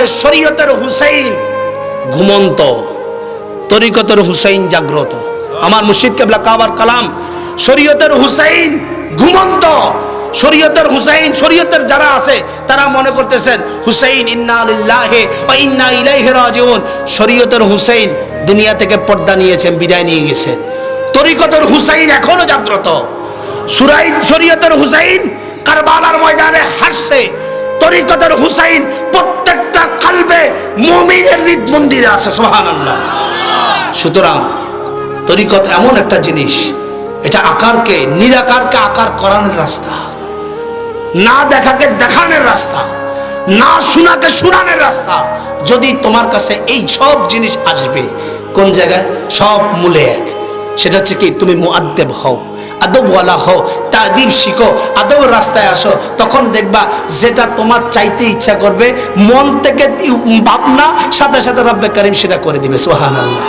বলে শরীয়তের হুসাইন ঘুমন্ত, তরিকতের হুসাইন জাগ্রত। আমার মুর্শিদ কেবলা কাবার কালাম শরীয়তের হুসাইন ঘুমন্ত। শরীয়তের হুসাইন, শরীয়তের যারা আছে তারা মনে করতেছেন হুসাইন ইন্না লিল্লাহি ওয়া ইন্না ইলাইহি রাজিউন। শরীয়তের হুসাইন দুনিয়া থেকে পর্দা নিয়েছেন, বিদায় নিয়ে গেছেন। তরিকতের হুসাইন এখনো জাগ্রত। শরীয়তের হুসাইন কারবালার ময়দানে হাসছে, তরিকতের হুসাইন প্রত্যেকটা কলবে মুমিনের হৃদ মন্দিরে আছে। সুবহানাল্লাহ। সুতরাং তরিকত এমন একটা জিনিস, এটা আকারকে, নিরাকারকে আকার করানোর রাস্তা, না দেখাকে দেখানোর রাস্তা, না শোনাকে শোনানোর রাস্তা। যদি তোমার কাছে এই সব জিনিস আসবে, কোন জায়গায়? সব মূলে এক। সেটা হচ্ছে কি, তুমি মুআদ্দেব হও, আদবওয়ালা হও, তাদিব শিখো, আদবের রাস্তায় আসো। তখন দেখবা যেটা তোমার চাইতে ইচ্ছা করবে, মন থেকে ভাবনা সাথে সাথে রব্বে কারীম সেটা করে দিবে। সুবহানাল্লাহ।